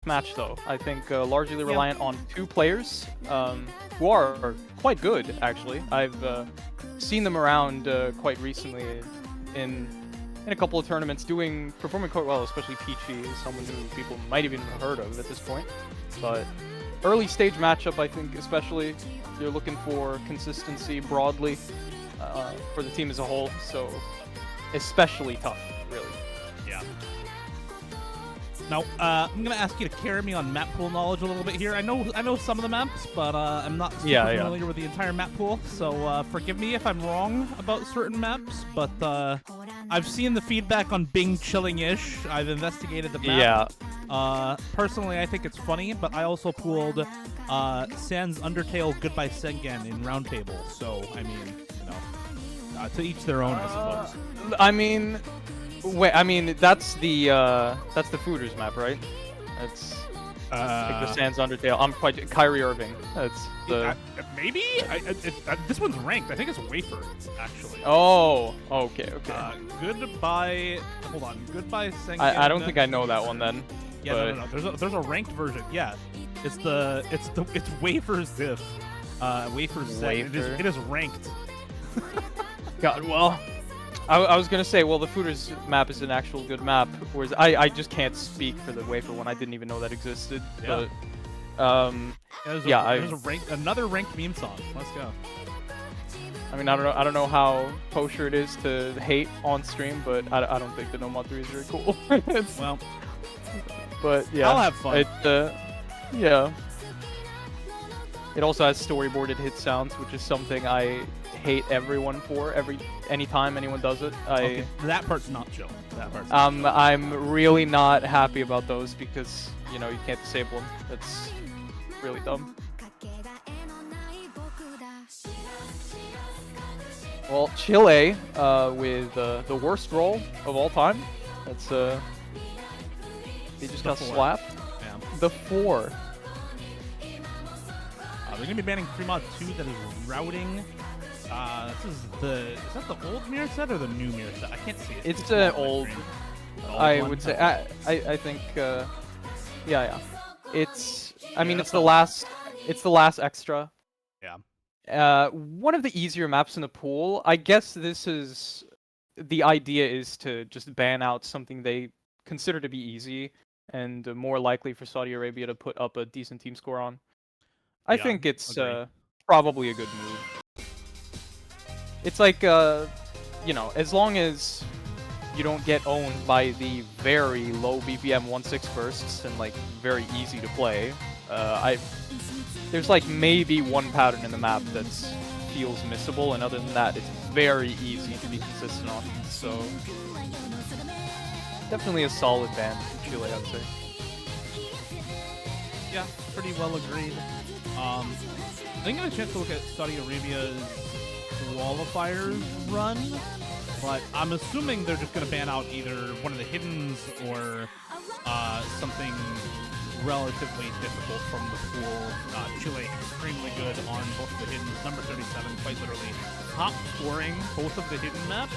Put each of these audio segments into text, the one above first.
match though. I think largely reliant on two players who are quite good actually. I've seen them around quite recently in a couple of tournaments, performing quite well. Especially Peachy is someone who people might even have heard of at this point. But early stage matchup, I think, especially you're looking for consistency broadly for the team as a whole. So especially tough, really. Yeah. Now, I'm gonna ask you to carry me on map pool knowledge a little bit here. I know some of the maps, but I'm not super familiar with the entire map pool. So forgive me if I'm wrong about certain maps. But I've seen the feedback on Bing chilling-ish. I've investigated the map. Yeah. Personally, I think it's funny, but I also pooled Sans Undertale Goodbye Sengen in Roundtable. So I mean, to each their own, I suppose. I mean. Wait, I mean that's the Fooders map, right? That's like the Sans Undertale. I'm quite Kyrie Irving. That's the maybe. This one's ranked. I think it's Wafer actually. Oh, okay. Goodbye. Hold on. Goodbye Sengen. I don't think I know that one then. Yeah, no. There's a ranked version. Yeah, it's Wafer's diff. Wafer's set. It is ranked. God, well. I was gonna say, well, the Fooders map is an actual good map, whereas I just can't speak for the Wafer one. I didn't even know that existed. Yeah. But there's another ranked meme song. Let's go. I mean, I don't know how kosher it is to hate on stream, but I don't think the No Mod 3 is very cool. Well, but yeah, I'll have fun. Yeah. It also has storyboarded hit sounds, which is something I hate everyone for anytime anyone does it. Okay, that part's not chill. I'm really not happy about those because you can't disable them. That's really dumb. Well, Chile with the worst roll of all time. That's they just got slapped. Yeah. The 4. They're gonna be banning Fremont 2 that is routing. Is that the old mirror set or the new mirror set? I can't see it. It's old. I would say. I think. Yeah. It's. I mean, it's the last. It's the last extra. Yeah. One of the easier maps in the pool. I guess this is. The idea is to just ban out something they consider to be easy and more likely for Saudi Arabia to put up a decent team score on. I think it's probably a good move. It's like, as long as you don't get owned by the very low BPM 1/6 bursts and like very easy to play, there's like maybe one pattern in the map that feels missable, and other than that, it's very easy to be consistent on. So definitely a solid ban from Chile, I'd say. Yeah, pretty well agreed. I didn't get a chance to look at Saudi Arabia's qualifiers run, but I'm assuming they're just going to ban out either one of the hiddens or something relatively difficult from the pool. Chile extremely good on both the hiddens. Number 37, quite literally top scoring both of the hidden maps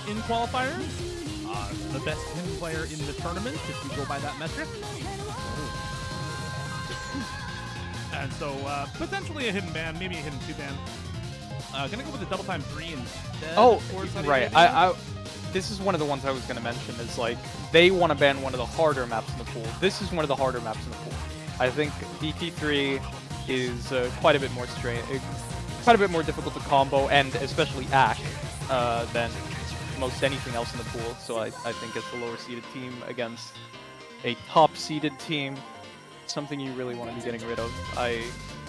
in qualifiers. The best hidden player in the tournament, if you go by that metric. And so, potentially a hidden ban, maybe a hidden 2 ban. Gonna go with the double time 3 instead. Oh, right. This is one of the ones I was gonna mention. Is like they want to ban one of the harder maps in the pool. This is one of the harder maps in the pool. I think DT3 is quite a bit more quite a bit more difficult to combo, and especially ACK than most anything else in the pool. So I think it's the lower seeded team against a top seeded team. Something you really want to be getting rid of.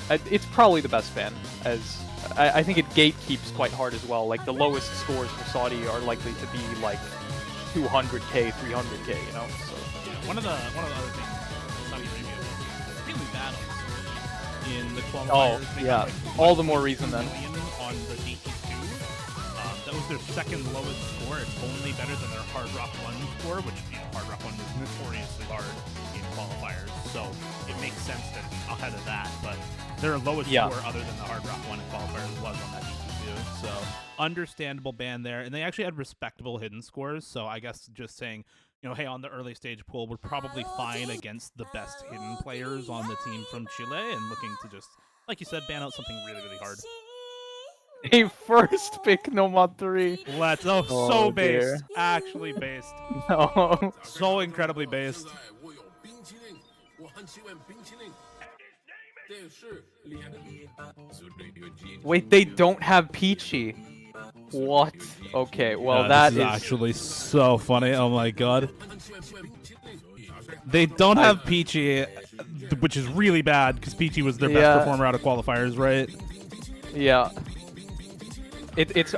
It's probably the best ban, as I think it gatekeeps quite hard as well. Like the lowest scores for Saudi are likely to be like 200k, 300k, So yeah, one of the other things Saudi Arabia was really bad in the qualifiers. Oh yeah, all the more reason then. On the DT2, that was their second lowest score. It's only better than their Hard Rock 1 score, which Hard Rock 1 was notoriously hard in qualifiers. So it makes sense that ahead of that, but their lowest score other than the Hard Rock 1 in qualifiers was on that DT2. So understandable ban there, and they actually had respectable hidden scores. So I guess just saying hey, on the early stage pool, we're probably fine against the best hidden players on the team from Chile, and looking to just, like you said, ban out something really, really hard. A first pick Nomad 3. So Oh, based. dear. Actually based. No. So incredibly based. Wait, they don't have Peachy. What? Okay, well that this is actually so funny. Oh my god. They don't have Peachy, which is really bad because Peachy was their best performer out of qualifiers, right? Yeah.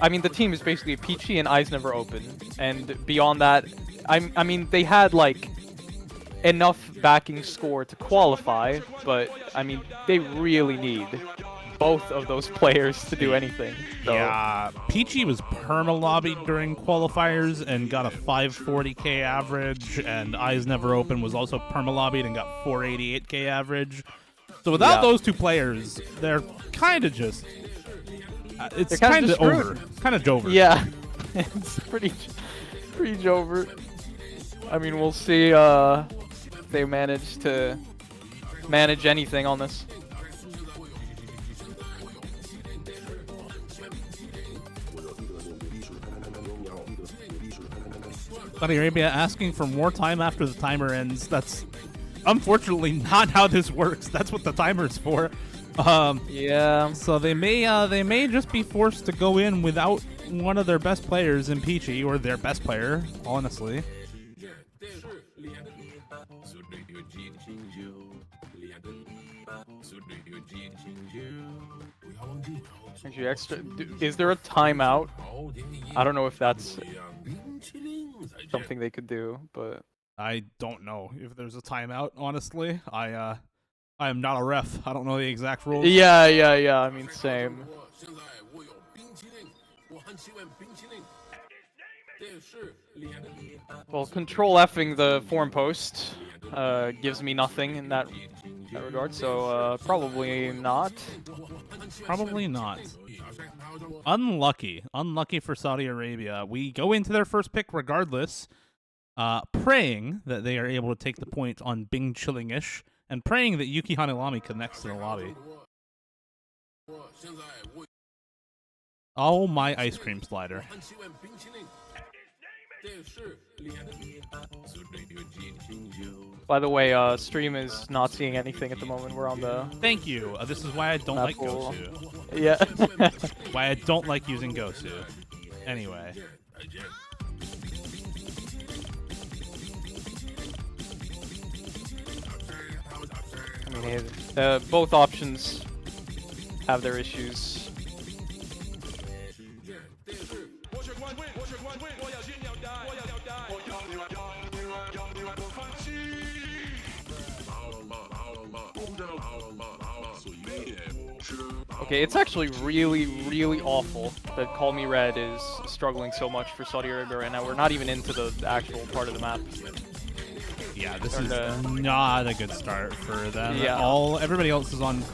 I mean, the team is basically Peachy and Eyes Never Open, and beyond that, I mean, they had like enough backing score to qualify, but I mean, they really need both of those players to do anything. So. Yeah, Peachy was perma-lobbied during qualifiers and got a 540k average, and Eyes Never Open was also perma-lobbied and got 488k average. So without those two players, they're kind of just... it's kind of over. It's kind of over. Yeah, it's pretty over. I mean, we'll see if they manage to manage anything on this. Saudi Arabia asking for more time after the timer ends. That's unfortunately not how this works. That's what the timer's for. Yeah. So they may just be forced to go in without one of their best players in Peachy, or their best player, honestly. Actually, is there a timeout? I don't know if that's something they could do, but I don't know if there's a timeout. Honestly, I am not a ref. I don't know the exact rules. Yeah. I mean, same. Well, control F'ing the form post gives me nothing in that regard, so probably not. Probably not. Unlucky for Saudi Arabia. We go into their first pick regardless, praying that they are able to take the point on Bing Chillingish, and praying that Yuki Hanalami connects to the lobby. Oh, my ice cream slider. By the way, stream is not seeing anything at the moment. We're on the... Thank you. This is why I don't like Gosu. Yeah. Why I don't like using Gosu. Anyway. I mean, both options have their issues. Okay, it's actually really awful that Call Me Red is struggling so much for Saudi Arabia right now. We're not even into the actual part of the map. Yeah, this is not a good start for them. Yeah. Everybody else is on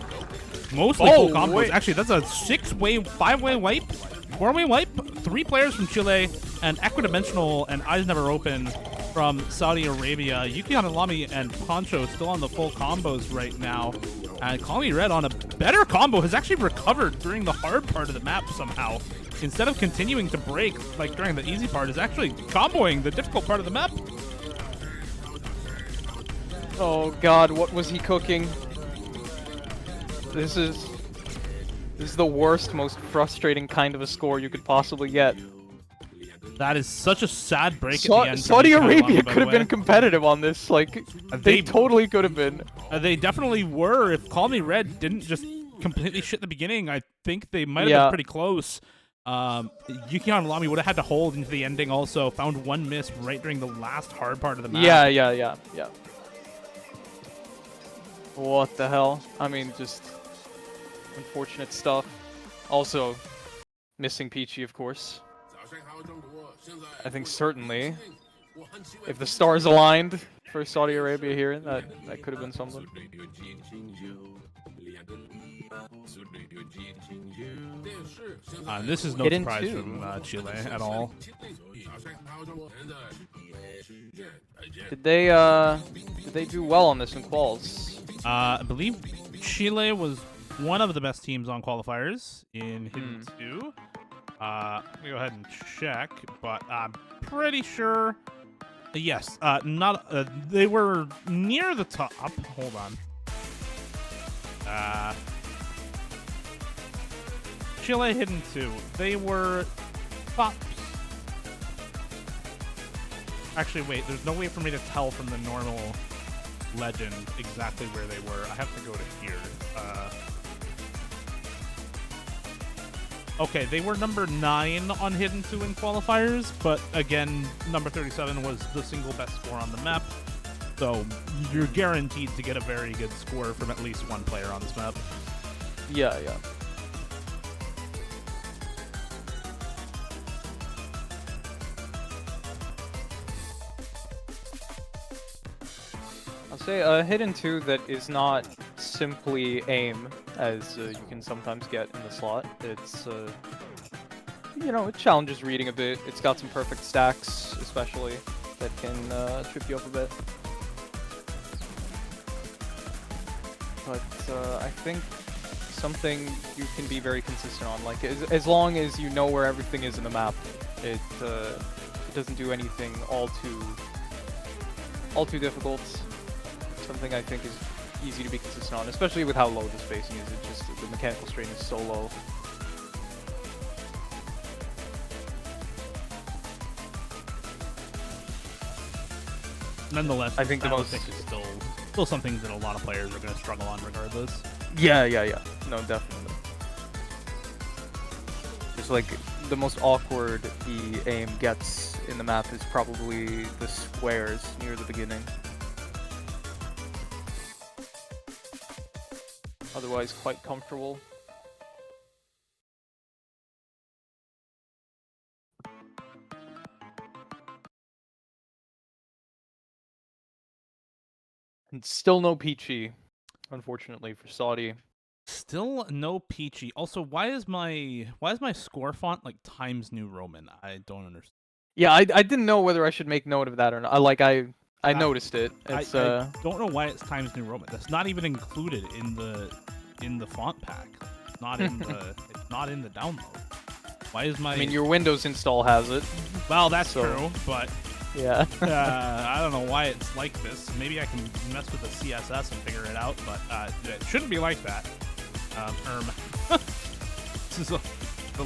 mostly full combos. Wait. Actually, that's a 6-way, 5-way wipe, 4-way wipe. 3 players from Chile and Equidimensional and Eyes Never Open from Saudi Arabia. Yuki Hanalami and Poncho still on the full combos right now. And Call Me Red on a better combo has actually recovered during the hard part of the map somehow. Instead of continuing to break like during the easy part, is actually comboing the difficult part of the map. Oh god, what was he cooking? This is the worst, most frustrating kind of a score you could possibly get. That is such a sad break at the end. Saudi Arabia could have been competitive on this. Like, they totally could have been. They definitely were. If Call Me Red didn't just completely shit the beginning, I think they might have been pretty close. Yuki Hanalami would have had to hold into the ending also. Found one miss right during the last hard part of the map. Yeah. What the hell? I mean, just unfortunate stuff. Also, missing Peachy, of course. I think certainly, if the stars aligned for Saudi Arabia here, that could have been something. This is no Hidden surprise two. from Chile at all. Did they do well on this in quals? I believe Chile was one of the best teams on qualifiers in Hidden 2. Let me go ahead and check, but I'm pretty sure. Yes, they were near the top. Hold on. Chile Hidden 2. They were top. Actually, wait. There's no way for me to tell from the normal legend exactly where they were. I have to go to here. Okay, they were number 9 on Hidden 2 in qualifiers, but again, number 37 was the single best score on the map. So you're guaranteed to get a very good score from at least one player on this map. Yeah. I'll say Hidden 2 that is not simply aim, as you can sometimes get in the slot. It's, it challenges reading a bit. It's got some perfect stacks, especially, that can trip you up a bit. But I think something you can be very consistent on, like as long as you know where everything is in the map, it doesn't do anything all too difficult. Something I think is easy to be consistent on, especially with how low the spacing is. It just the mechanical strain is so low. Nonetheless, I think the most pick is still something that a lot of players are going to struggle on regardless. Yeah. No, definitely. Just like the most awkward the aim gets in the map is probably the squares near the beginning. Otherwise, quite comfortable. And still no Peachy, unfortunately, for Saudi. Still no Peachy. Also, why is my score font like Times New Roman? I don't understand. Yeah, I didn't know whether I should make note of that or not. I noticed it. It's I don't know why it's Times New Roman. That's not even included in the font pack. It's not in the it's not in the download. Why is my? I mean, your Windows install has it. Well, that's true, but yeah. I don't know why it's like this. Maybe I can mess with the CSS and figure it out, but it shouldn't be like that. This is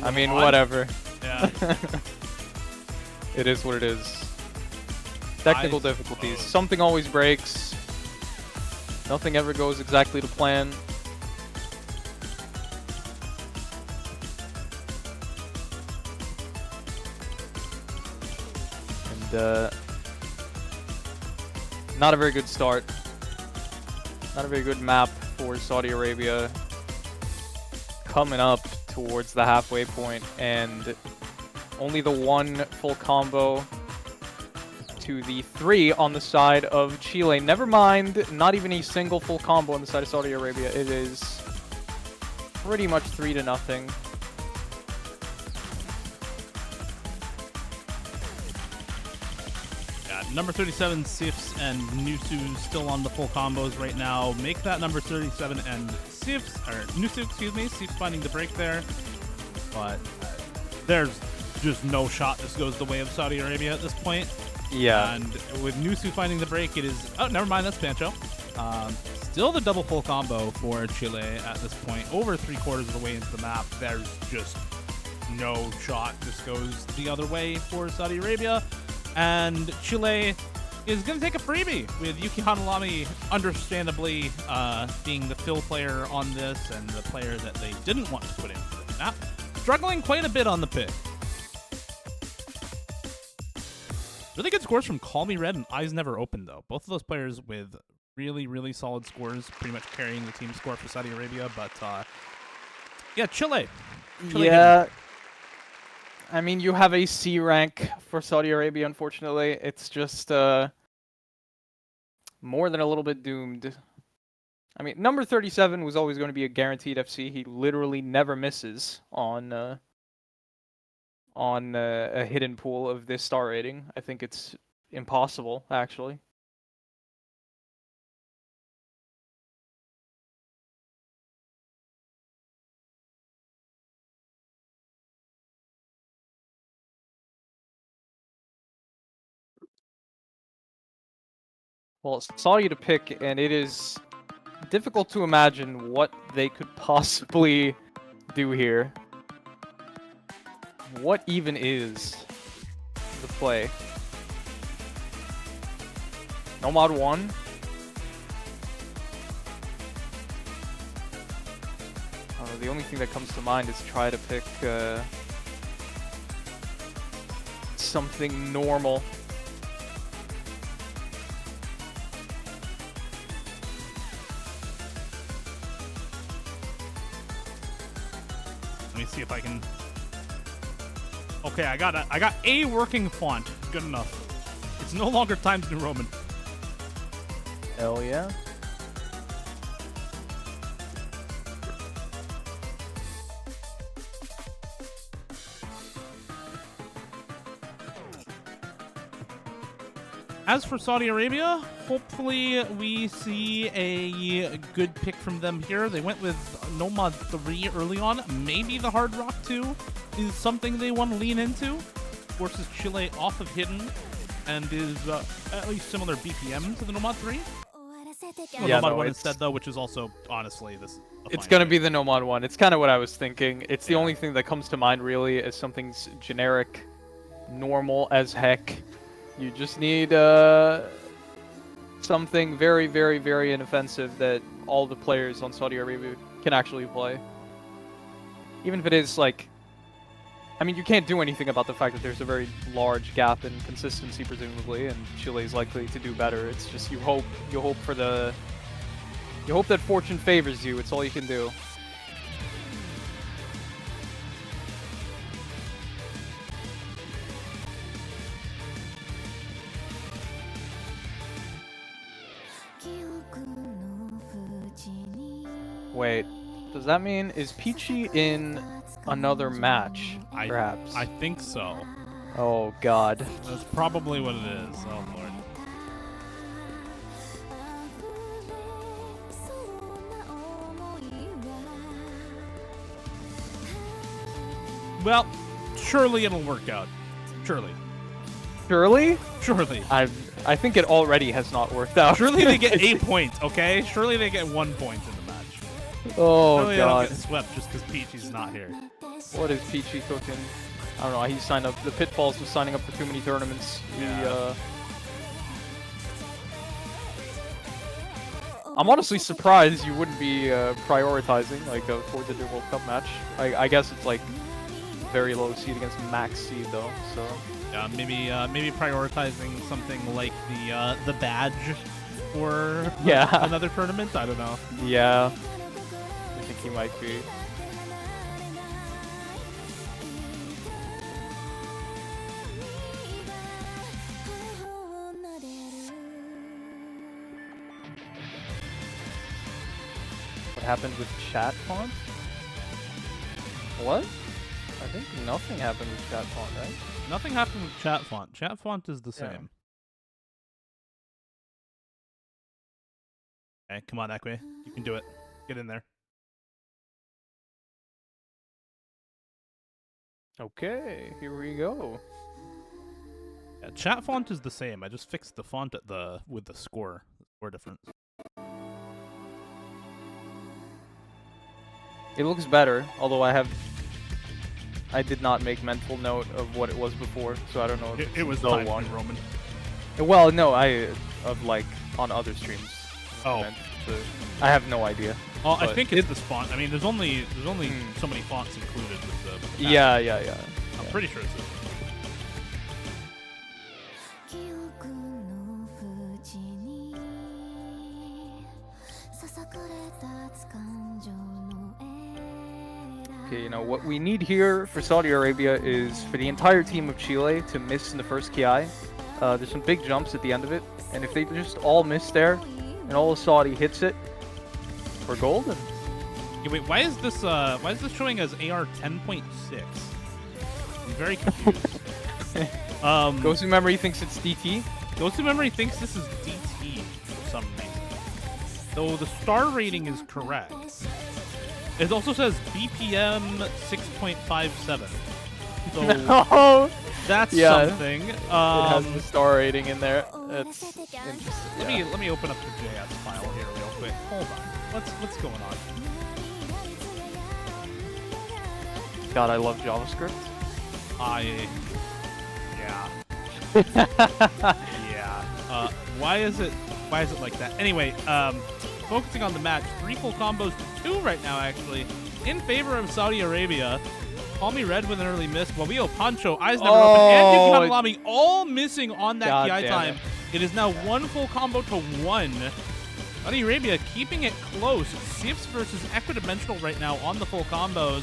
I mean, odd. whatever. Yeah. It is what it is. Technical difficulties. Something always breaks. Nothing ever goes exactly to plan. And not a very good start. Not a very good map for Saudi Arabia. Coming up towards the halfway point, and only the one full combo to the 3 on the side of Chile. Never mind, not even a single full combo on the side of Saudi Arabia. It is pretty much 3-0. Number 37, Sifs and Nusu still on the full combos right now. Make that number 37 and Sifs, or Nusu, excuse me. Sifs finding the break there. But there's just no shot this goes the way of Saudi Arabia at this point. Yeah. And with Nusu finding the break, it is... Oh, never mind, that's Pancho. Still the double full combo for Chile at this point. Over 3/4 of the way into the map. There's just no shot this goes the other way for Saudi Arabia. And Chile is going to take a freebie with Yuki Hanalami understandably being the fill player on this and the player that they didn't want to put in for this map. Struggling quite a bit on the pick. Really good scores from Call Me Red and Eyes Never Open, though. Both of those players with really, really solid scores, pretty much carrying the team score for Saudi Arabia. But, yeah, Chile. Yeah. I mean, you have a C rank for Saudi Arabia, unfortunately. It's just more than a little bit doomed. I mean, number 37 was always going to be a guaranteed FC. He literally never misses on a hidden pool of this star rating. I think it's impossible, actually. Well, it's Saudi to pick, and it is difficult to imagine what they could possibly do here. What even is the play? Nomad 1? I don't know, the only thing that comes to mind is try to pick something normal. Let me see if I can. Okay, I got a working font. Good enough. It's no longer Times New Roman. Hell yeah. As for Saudi Arabia, hopefully we see a good pick from them here. They went with Nomad 3 early on. Maybe the Hard Rock 2 is something they want to lean into. Forces Chile off of Hidden and is at least similar BPM to the Nomad 3. Yeah, Nomad no, 1 it's- instead, though, which is also, honestly, this. It's gonna be the Nomad 1. It's kind of what I was thinking. It's the only thing that comes to mind, really, as something's generic, normal as heck. You just need something very, very, very inoffensive that all the players on Saudi Arabia can actually play. Even if it is like, I mean, you can't do anything about the fact that there's a very large gap in consistency, presumably, and Chile is likely to do better. It's just you hope that fortune favors you. It's all you can do. Wait, does that mean, is Peachy in another match, perhaps? I think so. Oh, God. That's probably what it is. Oh, Lord. Well, surely it'll work out. Surely. Surely? Surely. I think it already has not worked out. Surely they get 8 points, okay? Surely they get 1 point in the match. Oh, Surely they don't God. get swept just because Peachy's not here. What is Peachy cooking? I don't know. He signed up. The pitfalls of signing up for too many tournaments. Yeah. I'm honestly surprised you wouldn't be prioritizing like a Fourth of the World Cup match. I guess it's like very low seed against max seed though. So Yeah, maybe prioritizing something like the badge for yeah, another tournament. I don't know. yeah. I think he might be. What happened with chat font? What? I think nothing happened with chat font, right? Nothing happened with chat font. Chat font is the Yeah. same. Okay, come on, Ekwe. You can do it. Get in there. Okay, here we go. Yeah, chat font is the same. I just fixed the font at with the score difference. It looks better, although I did not make mental note of what it was before, so I don't know if It was the Times one. New Roman. Well, no, of like on other streams. Oh. I have no idea. Well, I but think it's this font. I mean, there's only Hmm. so many fonts included with the chat. Yeah. I'm pretty sure it's this. Okay, you know, what we need here for Saudi Arabia is for the entire team of Chile to miss in the first Ki. There's some big jumps at the end of it, and if they just all miss there, and all of Saudi hits it, for golden. Okay, wait, why is this showing as AR 10.6? I'm very confused. Ghost of Memory thinks it's DT. Ghost of Memory thinks this is DT for some reason. Though the star rating is correct. It also says BPM 6.57. So Oh, that's yeah. something. It has the star rating in there. That's interesting. Let me open up the JS file here real quick. Hold on. What's going on? God, I love JavaScript. Yeah. Yeah. Why is it like that? Anyway, focusing on the match, 3 full combos to 2 right now, actually, in favor of Saudi Arabia. Call me red with an early miss. Wabio, Pancho, eyes never open, and Yuki Hanalami all missing on that KI time. It is now 1 full combo to 1. Saudi Arabia keeping it close. Sifs versus Equidimensional right now on the full combos.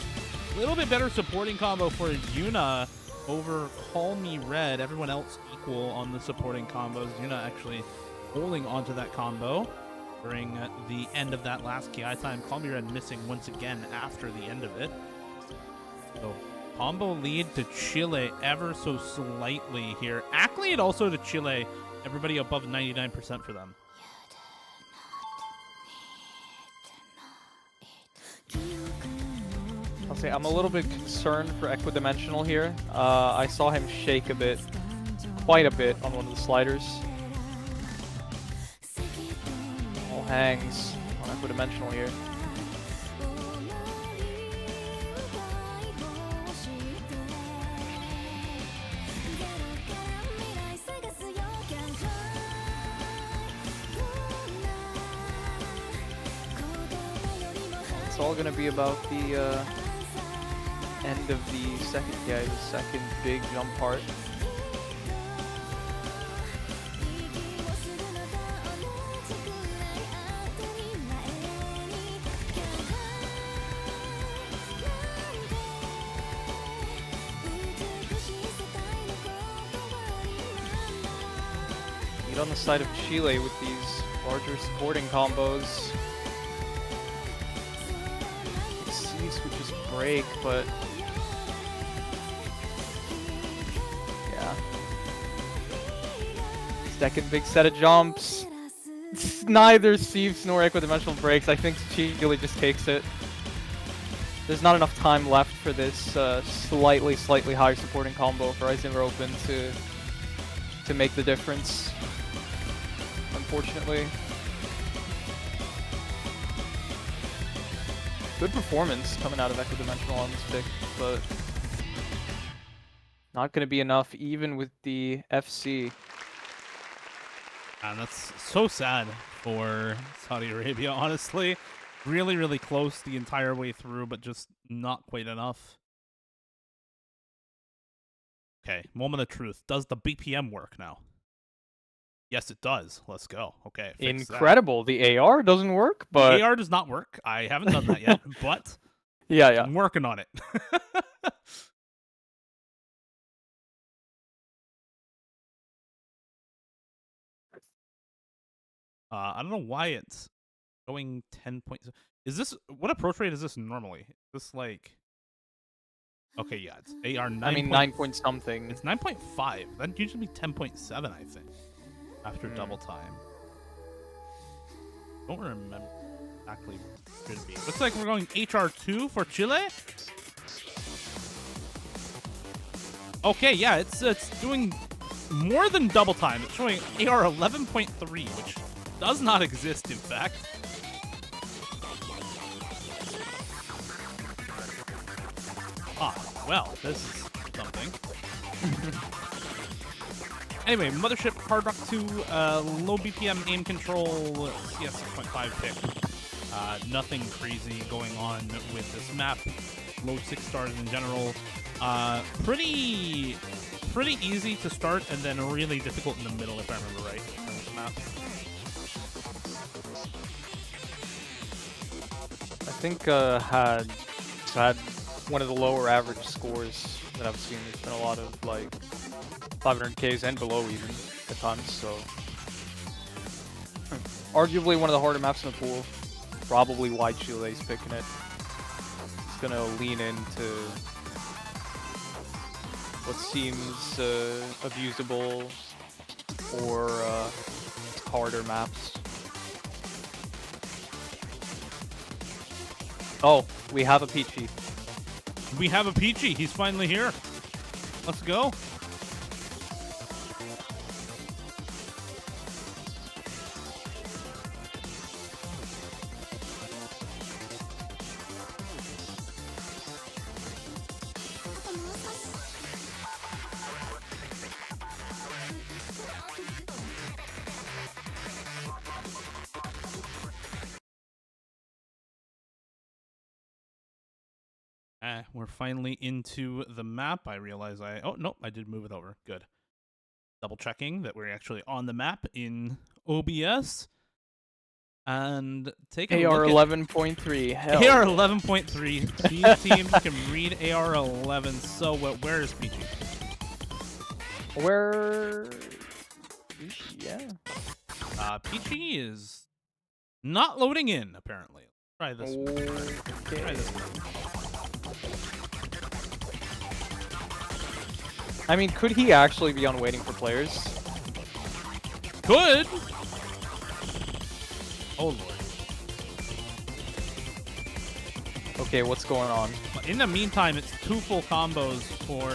A little bit better supporting combo for Yuna over Call Me Red. Everyone else equal on the supporting combos. Yuna actually holding onto that combo during the end of that last KI time. Call Me Red missing once again after the end of it. So combo lead to Chile ever so slightly here. Accolade also to Chile. Everybody above 99% for them. I'll say I'm a little bit concerned for Equidimensional here. I saw him shake a bit, quite a bit, on one of the sliders. All hangs on Equidimensional here. It's all gonna be about the end of the second guy, the second big jump part. Lead on the side of Chile with these larger supporting combos. Would just break, but yeah. Second big set of jumps. Neither Sieves nor Equidimensional breaks. I think Chile just takes it. There's not enough time left for this slightly higher supporting combo for Eyes Never Open to make the difference, unfortunately. Good performance coming out of Equidimensional on this pick, but not going to be enough even with the FC. And that's so sad for Saudi Arabia, honestly. Really, really close the entire way through, but just not quite enough. Okay, moment of truth. Does the BPM work now? Yes, it does. Let's go. Okay. Incredible. The AR doesn't work, but the AR does not work. I haven't done that yet, but yeah, I'm working on it. I don't know why it's going 10 points. Is this what approach rate is this normally? Is this like okay, yeah, it's AR 9. I mean 9 point something. It's 9.5. That'd usually be 10.7, I think. After double time. Don't remember exactly what it should be. Looks like we're going HR2 for Chile. Okay, yeah, it's doing more than double time. It's showing AR 11.3, which does not exist, in fact. Ah, well, this is something. Anyway, Mothership, Hard Rock 2, low BPM aim control, CS 6.5 pick. Nothing crazy going on with this map. Low 6 stars in general. Pretty easy to start and then really difficult in the middle, if I remember right, on this map. I think had one of the lower average scores that I've seen. There's been a lot of like 500Ks and below even at times, so arguably one of the harder maps in the pool. probably why Chile's picking it. It's gonna lean into what seems abusable or harder maps. Oh, we have a Peachy. We have a Peachy. He's finally here. Let's go. We're finally into the map. I realize oh, no, I did move it over. Good. Double checking that we're actually on the map in OBS. And take a AR look 11.3. AR 11.3. These teams can read AR 11 so well. Where is Peachy? Where? Yeah. Peachy is not loading in, apparently. Try this one. Okay. Try this one. I mean, could he actually be on waiting for players? Could. Oh, Lord. Okay, what's going on? In the meantime, it's 2 full combos for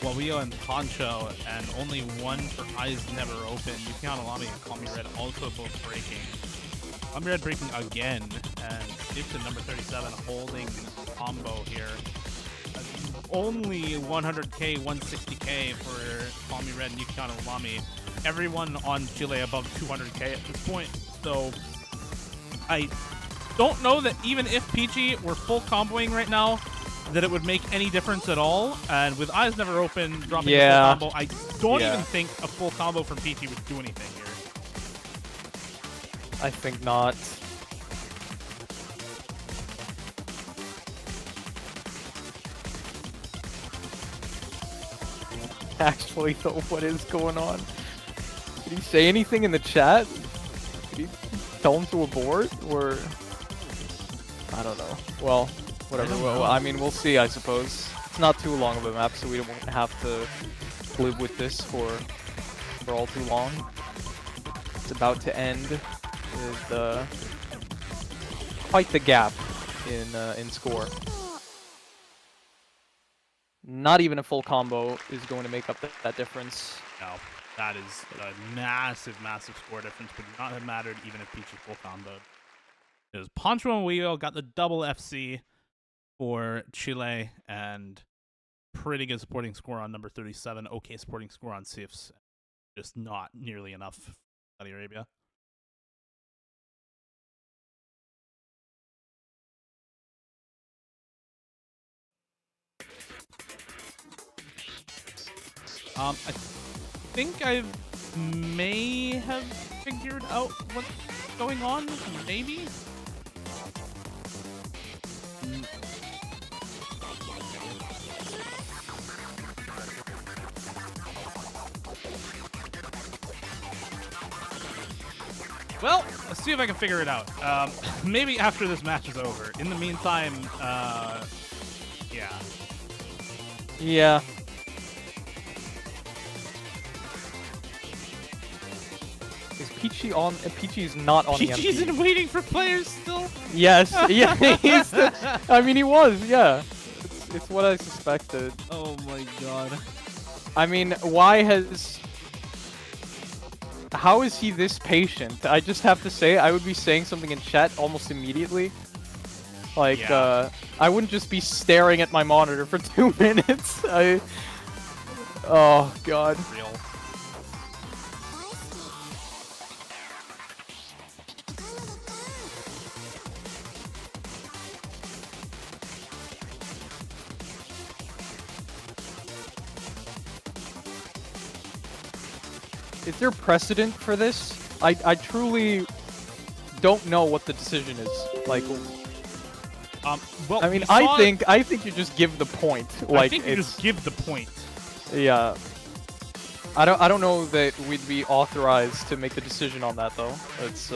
Wario and Poncho, and only 1 for Eyes Never Open. Yukihana Lami and Call Me Red also both breaking. Call Me Red breaking again, and Gibson number 37 holding combo here. Only 100k, 160k for Call Me Red and Yukihana Lami. Everyone on Chile above 200k at this point, so I don't know that even if Peachy were full comboing right now, that it would make any difference at all. And with Eyes Never Open dropping a full combo, I don't even think a full combo from Peachy would do anything here. I think not. Actually, though, what is going on? Did he say anything in the chat? Did he tell him to abort, or I don't know. Well, whatever. Well, I mean, we'll see, I suppose. It's not too long of a map, so we don't have to live with this for all too long. It's about to end with quite the gap in score. Not even a full combo is going to make up that difference. No, that is a massive, massive score difference. Would not have mattered even if Peachy full comboed. Because Poncho and Wio got the double FC for Chile, and pretty good supporting score on number 37. Okay supporting score on Sifs. Just not nearly enough for Saudi Arabia. I think I may have figured out what's going on, maybe? Well, let's see if I can figure it out. Maybe after this match is over. In the meantime, yeah. Yeah. Is Peachy on? Peachy's not on Peachy's the MP. in waiting for players still? Yes. Yeah. I mean, he was. Yeah. It's what I suspected. Oh my god. I mean, how is he this patient? I just have to say, I would be saying something in chat almost immediately. Like, yeah. I wouldn't just be staring at my monitor for 2 minutes. Oh god. Real. Is there precedent for this? I truly don't know what the decision is. Like, well, I mean, I think you just give the point. Like, I think you just give the point. Yeah. I don't know that we'd be authorized to make the decision on that though. It's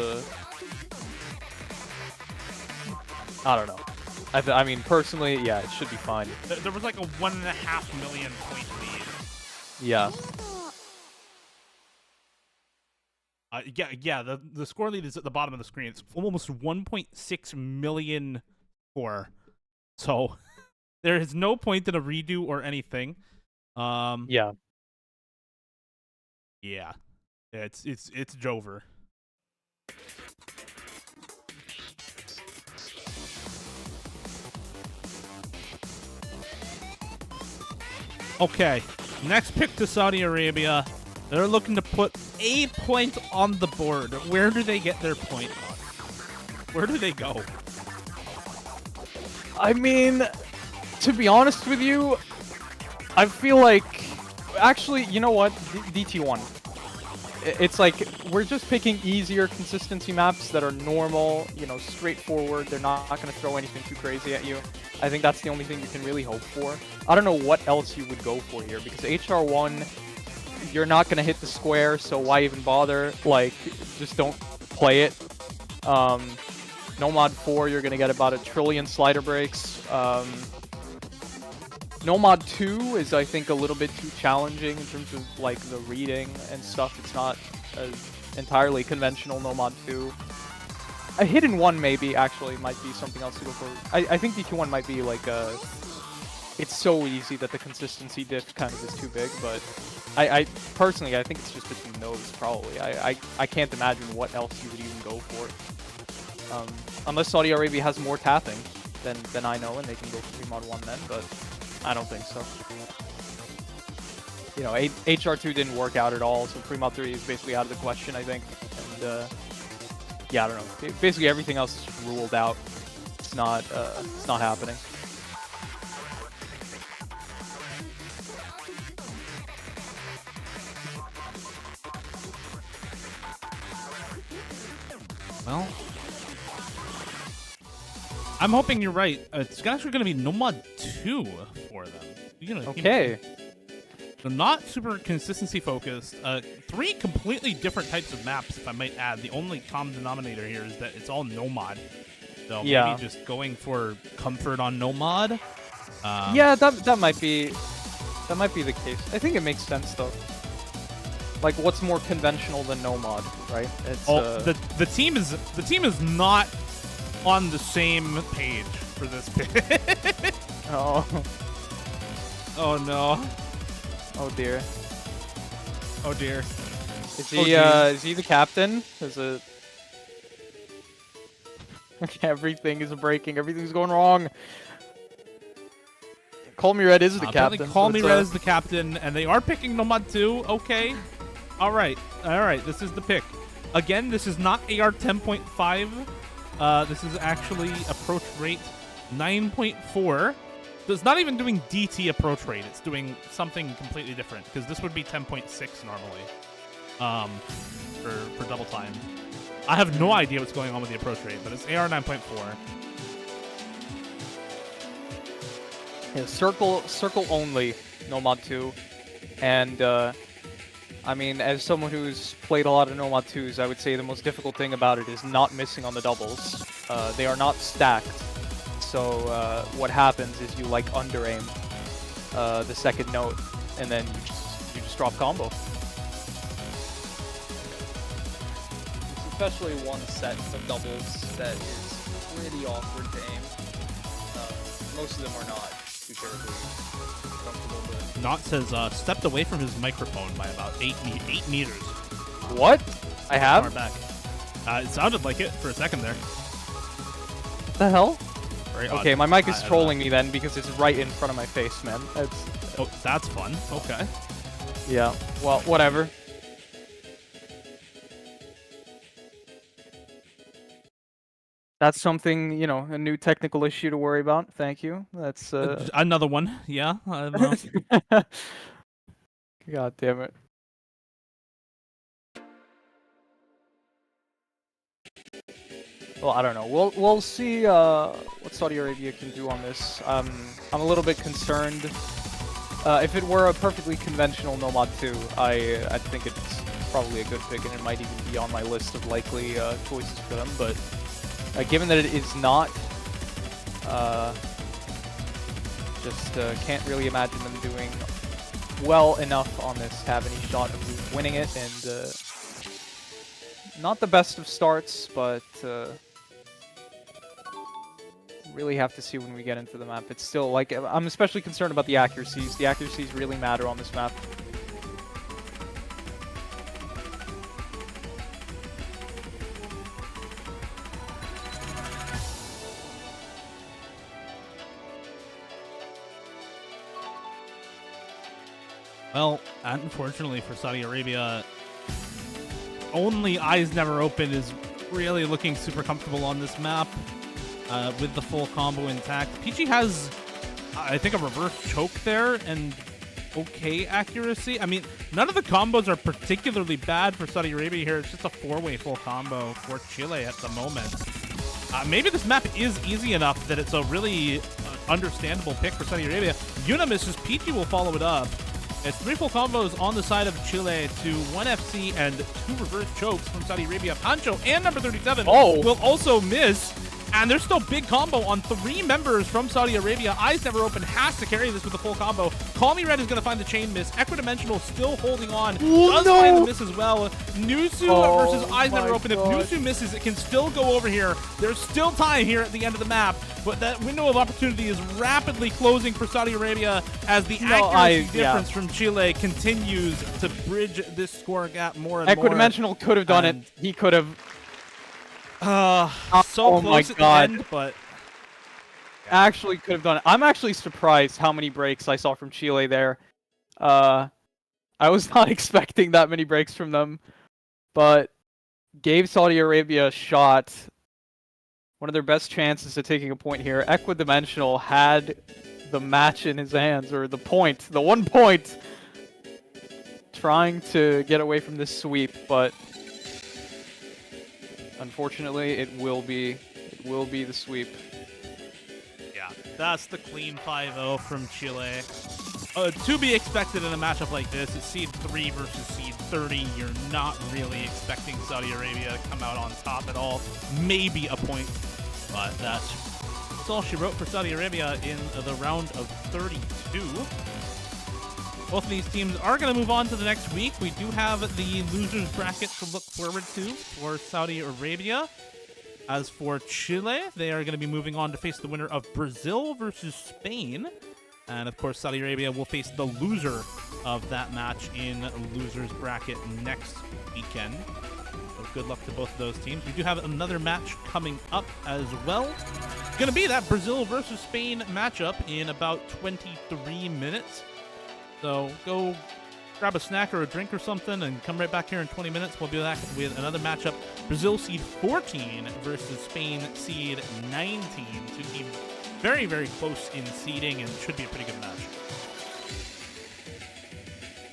I don't know. I mean, personally, yeah, it should be fine. There was like a 1.5 million point lead. Yeah. Yeah. The score lead is at the bottom of the screen. It's almost 1.6 million score. So there is no point in a redo or anything. Yeah. Yeah. It's Jover. Okay, next pick to Saudi Arabia. They're looking to put a point on the board. Where do they get their point on? Where do they go? I mean, to be honest with you, I feel like... Actually, you know what? DT1. It's like, we're just picking easier consistency maps that are normal, you know, straightforward. They're not going to throw anything too crazy at you. I think that's the only thing you can really hope for. I don't know what else you would go for here, because HR1, you're not going to hit the square, so why even bother? Like, just don't play it. Nomad 4, you're going to get about 1 trillion slider breaks. Nomad 2 is, I think, a little bit too challenging in terms of, like, the reading and stuff. It's not entirely conventional Nomad 2. A Hidden 1, maybe, actually, might be something else to go for. I think DT1 might be, like, it's so easy that the consistency diff kind of is too big, but I personally, I think it's just between those, probably. I can't imagine what else you would even go for. Unless Saudi Arabia has more tapping than I know, and they can go for 3 mod 1 then, but I don't think so. You know, HR2 didn't work out at all, so 3 mod 3 is basically out of the question, I think. And, yeah, I don't know. Basically everything else is just ruled out. It's not happening. Well, I'm hoping you're right. It's actually going to be Nomad 2 for them. Okay. They're not super consistency focused. 3 completely different types of maps, if I might add. The only common denominator here is that it's all Nomad. So yeah. Maybe just going for comfort on Nomad. Yeah, that might be the case. I think it makes sense though. Like, what's more conventional than Nomad, right? It's, the team is not on the same page for this pick. Oh. Oh no. Oh dear. Oh dear. Is he the captain? Is it? Everything is breaking. Everything's going wrong. Call Me Red is the captain. Call Me Red is the captain, and they are picking Nomad 2. Okay. All right. This is the pick. Again, this is not AR 10.5. This is actually approach rate 9.4. So it's not even doing DT approach rate. It's doing something completely different, because this would be 10.6 normally for double time. I have no idea what's going on with the approach rate, but it's AR 9.4. Yeah, circle only, Nomad 2. And, I mean, as someone who's played a lot of Nomad 2s, I would say the most difficult thing about it is not missing on the doubles. They are not stacked. So, what happens is you, like, under-aim the second note, and then you just drop combo. Especially one set of doubles that is pretty awkward to aim. Most of them are not too terribly comfortable with. nautzz has stepped away from his microphone by about 8 meters. What? I have? Far back. It sounded like it for a second there. What the hell? Very okay, odd. my mic is trolling me then because it's right in front of my face, man. Oh, that's fun. Okay. Yeah, well, whatever. That's something, you know, a new technical issue to worry about. Thank you. That's another one. Yeah. God damn it. Well, I don't know. We'll see what Saudi Arabia can do on this. I'm a little bit concerned. If it were a perfectly conventional Nomad 2, I think it's probably a good pick, and it might even be on my list of likely choices for them. But given that it is not, Just can't really imagine them doing well enough on this to have any shot of winning it, and not the best of starts, but really have to see when we get into the map. It's still, like, I'm especially concerned about the accuracies. The accuracies really matter on this map. Well, unfortunately for Saudi Arabia, only Eyes Never Open is really looking super comfortable on this map with the full combo intact. Peachy has, I think, a reverse choke there and okay accuracy. I mean, none of the combos are particularly bad for Saudi Arabia here. It's just a 4-way full combo for Chile at the moment. Maybe this map is easy enough that it's a really understandable pick for Saudi Arabia. Yuna misses, Peachy will follow it up. It's 3 full combos on the side of Chile to 1 FC and 2 reverse chokes from Saudi Arabia. Pancho and number 37 will also miss. And there's still big combo on 3 members from Saudi Arabia. Eyes Never Open has to carry this with a full combo. Call Me Red is going to find the chain miss. Equidimensional still holding on. Does find the miss as well. Nusu versus Eyes Never Open. If Nusu misses, it can still go over here. There's still time here at the end of the map. But that window of opportunity is rapidly closing for Saudi Arabia as the accuracy difference from Chile continues to bridge this score gap more and more. Equidimensional could have done it. He could have. So close at the end, but actually could have done it. I'm actually surprised how many breaks I saw from Chile there. I was not expecting that many breaks from them, but gave Saudi Arabia a shot. One of their best chances at taking a point here. Equidimensional had the match in his hands, or the point, the 1 point, trying to get away from this sweep, but unfortunately, it will be the sweep. Yeah, that's the clean 5-0 from Chile. To be expected in a matchup like this, it's seed 3 versus seed 30. You're not really expecting Saudi Arabia to come out on top at all. Maybe a point, but that's all she wrote for Saudi Arabia in the round of 32. Both of these teams are going to move on to the next week. We do have the losers bracket to look forward to for Saudi Arabia. As for Chile, they are going to be moving on to face the winner of Brazil versus Spain. And of course, Saudi Arabia will face the loser of that match in losers bracket next weekend. So good luck to both of those teams. We do have another match coming up as well. It's going to be that Brazil versus Spain matchup in about 23 minutes. So go grab a snack or a drink or something and come right back here in 20 minutes. We'll be back with another matchup. Brazil seed 14 versus Spain seed 19. Two teams very, very close in seeding and should be a pretty good match.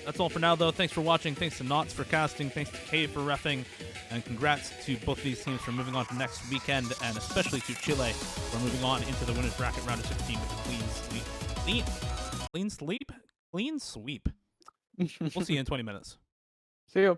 That's all for now, though. Thanks for watching. Thanks to nautzz for casting. Thanks to Kay for reffing. And congrats to both these teams for moving on to next weekend, and especially to Chile for moving on into the winner's bracket round of 16 with a clean sweep. Clean sweep? We'll see you in 20 minutes. See you.